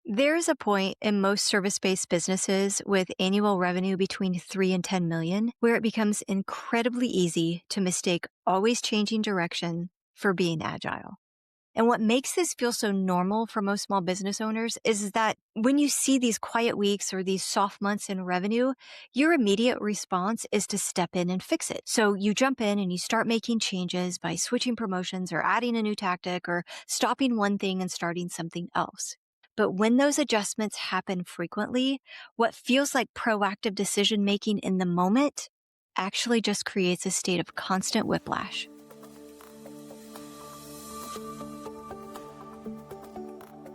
There's a point in most service-based businesses with annual revenue between 3 and 10 million where it becomes incredibly easy to mistake always changing direction for being agile. And what makes this feel so normal for most small business owners is that when you see these quiet weeks or these soft months in revenue, your immediate response is to step in and fix it. So you jump in and you start making changes by switching promotions or adding a new tactic or stopping one thing and starting something else. But when those adjustments happen frequently, what feels like proactive decision making in the moment actually just creates a state of constant whiplash.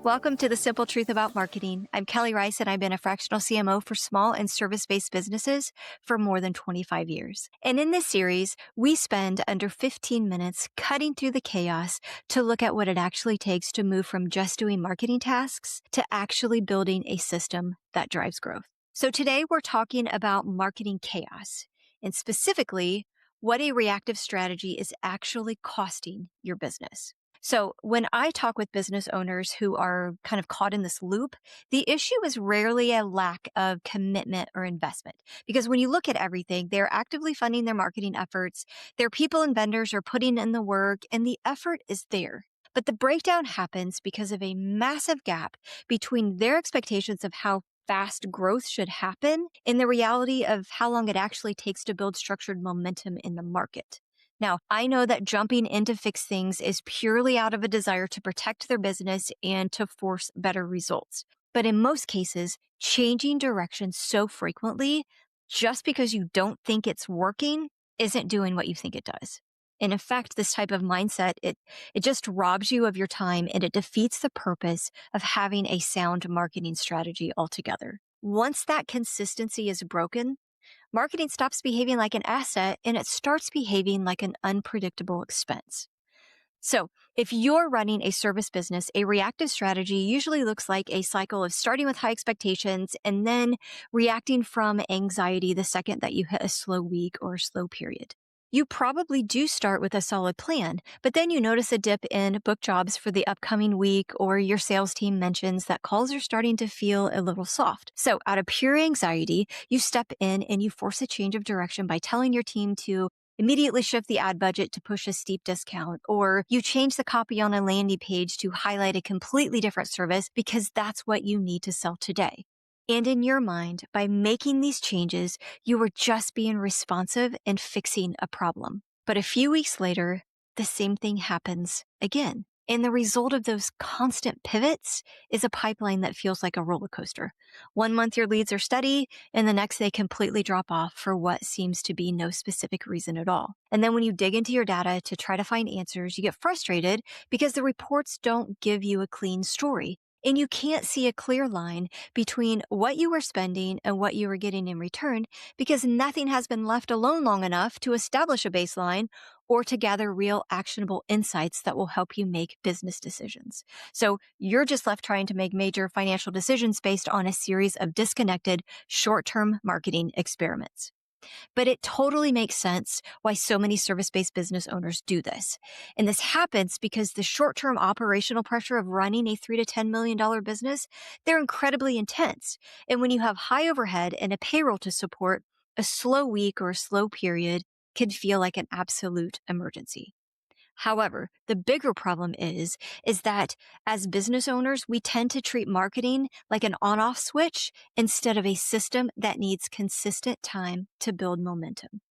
Welcome to The Simple Truth About Marketing. I'm Kelly Rice, and I've been a fractional CMO for small and service-based businesses for more than 25 years. And in this series, we spend under 15 minutes cutting through the chaos to look at what it actually takes to move from just doing marketing tasks to actually building a system that drives growth. So today we're talking about marketing chaos, and specifically, what a reactive strategy is actually costing your business. So when I talk with business owners who are kind of caught in this loop, the issue is rarely a lack of commitment or investment. Because when you look at everything, they're actively funding their marketing efforts, their people and vendors are putting in the work, and the effort is there. But the breakdown happens because of a massive gap between their expectations of how fast growth should happen and the reality of how long it actually takes to build structured momentum in the market. Now, I know that jumping in to fix things is purely out of a desire to protect their business and to force better results. But in most cases, changing direction so frequently, just because you don't think it's working, isn't doing what you think it does. And in fact, this type of mindset, it just robs you of your time and it defeats the purpose of having a sound marketing strategy altogether. Once that consistency is broken, marketing stops behaving like an asset and it starts behaving like an unpredictable expense. So if you're running a service business, a reactive strategy usually looks like a cycle of starting with high expectations and then reacting from anxiety the second that you hit a slow week or a slow period. You probably do start with a solid plan, but then you notice a dip in book jobs for the upcoming week, or your sales team mentions that calls are starting to feel a little soft. So out of pure anxiety, you step in and you force a change of direction by telling your team to immediately shift the ad budget to push a steep discount, or you change the copy on a landing page to highlight a completely different service because that's what you need to sell today. And in your mind, by making these changes, you were just being responsive and fixing a problem. But a few weeks later, the same thing happens again. And the result of those constant pivots is a pipeline that feels like a roller coaster. 1 month your leads are steady, and the next they completely drop off for what seems to be no specific reason at all. And then when you dig into your data to try to find answers, you get frustrated because the reports don't give you a clean story. And you can't see a clear line between what you were spending and what you were getting in return because nothing has been left alone long enough to establish a baseline or to gather real actionable insights that will help you make business decisions. So you're just left trying to make major financial decisions based on a series of disconnected short-term marketing experiments. But it totally makes sense why so many service-based business owners do this. And this happens because the short-term operational pressure of running a $3 to $10 million business, they're incredibly intense. And when you have high overhead and a payroll to support, a slow week or a slow period can feel like an absolute emergency. However, the bigger problem is that as business owners, we tend to treat marketing like an on-off switch instead of a system that needs consistent time to build momentum.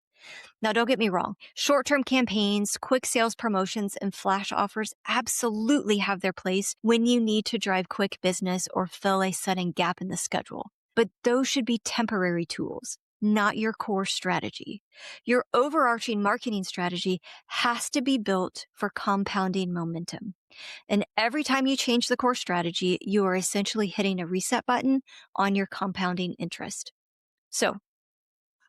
Now, don't get me wrong. Short-term campaigns, quick sales promotions, and flash offers absolutely have their place when you need to drive quick business or fill a sudden gap in the schedule. But those should be temporary tools, not your core strategy. Your overarching marketing strategy has to be built for compounding momentum. And every time you change the core strategy, you are essentially hitting a reset button on your compounding interest. So,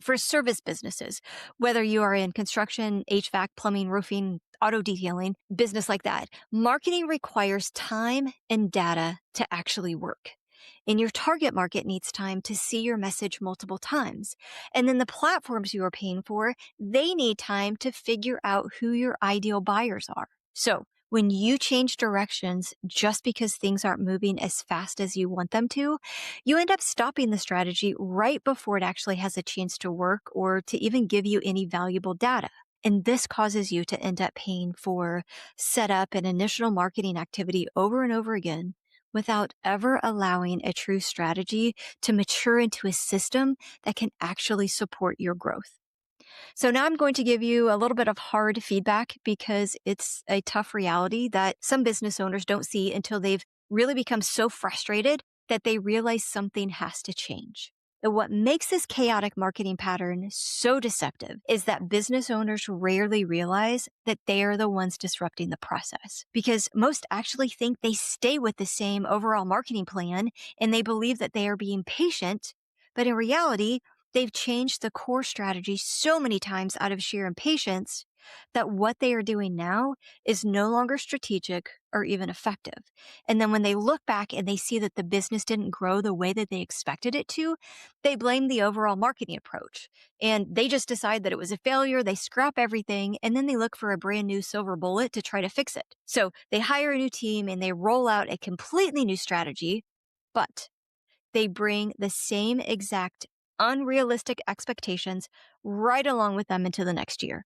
for service businesses, whether you are in construction, HVAC, plumbing, roofing, auto detailing, business like that, marketing requires time and data to actually work. And your target market needs time to see your message multiple times. And then the platforms you are paying for, they need time to figure out who your ideal buyers are. So When you change directions just because things aren't moving as fast as you want them to, you end up stopping the strategy right before it actually has a chance to work or to even give you any valuable data. And this causes you to end up paying for setup and initial marketing activity over and over again without ever allowing a true strategy to mature into a system that can actually support your growth. So now I'm going to give you a little bit of hard feedback because it's a tough reality that some business owners don't see until they've really become so frustrated that they realize something has to change. And what makes this chaotic marketing pattern so deceptive is that business owners rarely realize that they are the ones disrupting the process, because most actually think they stay with the same overall marketing plan and they believe that they are being patient. But in reality, they've changed the core strategy so many times out of sheer impatience that what they are doing now is no longer strategic or even effective. And then when they look back and they see that the business didn't grow the way that they expected it to, they blame the overall marketing approach. And they just decide that it was a failure, they scrap everything, and then they look for a brand new silver bullet to try to fix it. So they hire a new team and they roll out a completely new strategy, but they bring the same exact unrealistic expectations right along with them into the next year.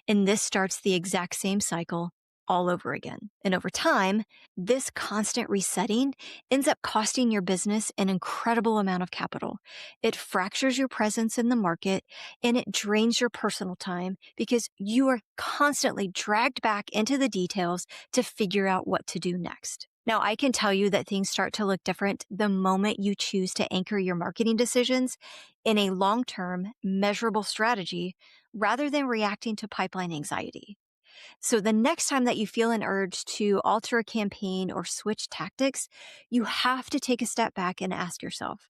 And this starts the exact same cycle all over again. And over time, this constant resetting ends up costing your business an incredible amount of capital. It fractures your presence in the market and it drains your personal time because you are constantly dragged back into the details to figure out what to do next. Now, I can tell you that things start to look different the moment you choose to anchor your marketing decisions in a long-term, measurable strategy rather than reacting to pipeline anxiety. So the next time that you feel an urge to alter a campaign or switch tactics, you have to take a step back and ask yourself,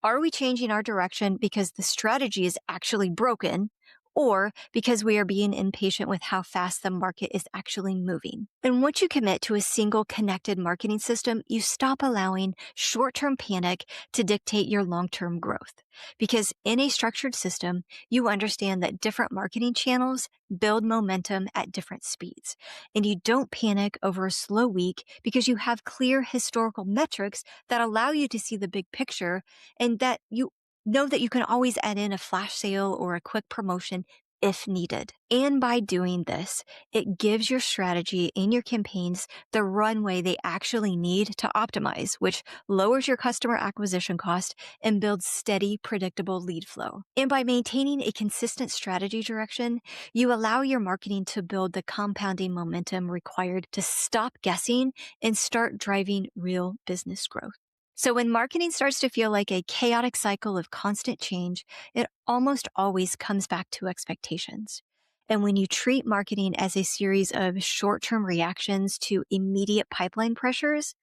are we changing our direction because the strategy is actually broken, or because we are being impatient with how fast the market is actually moving? And once you commit to a single connected marketing system, you stop allowing short-term panic to dictate your long-term growth. Because in a structured system, you understand that different marketing channels build momentum at different speeds. And you don't panic over a slow week because you have clear historical metrics that allow you to see the big picture, and that you know that you can always add in a flash sale or a quick promotion if needed. And by doing this, it gives your strategy and your campaigns the runway they actually need to optimize, which lowers your customer acquisition cost and builds steady, predictable lead flow. And by maintaining a consistent strategy direction, you allow your marketing to build the compounding momentum required to stop guessing and start driving real business growth. So when marketing starts to feel like a chaotic cycle of constant change, it almost always comes back to expectations. And when you treat marketing as a series of short-term reactions to immediate pipeline pressures,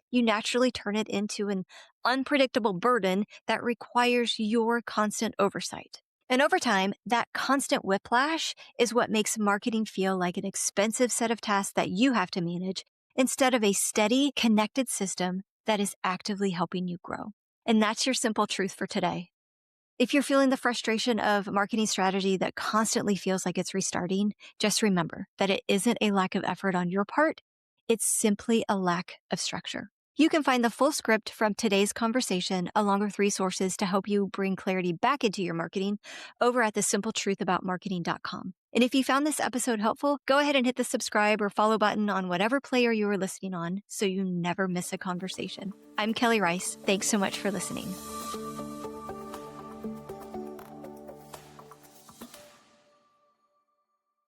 you naturally turn it into an unpredictable burden that requires your constant oversight. And over time, that constant whiplash is what makes marketing feel like an expensive set of tasks that you have to manage instead of a steady, connected system that is actively helping you grow. And that's your simple truth for today. If you're feeling the frustration of marketing strategy that constantly feels like it's restarting, just remember that it isn't a lack of effort on your part. It's simply a lack of structure. You can find the full script from today's conversation along with resources to help you bring clarity back into your marketing over at thesimpletruthaboutmarketing.com. And if you found this episode helpful, go ahead and hit the subscribe or follow button on whatever player you are listening on so you never miss a conversation. I'm Kelly Rice. Thanks so much for listening.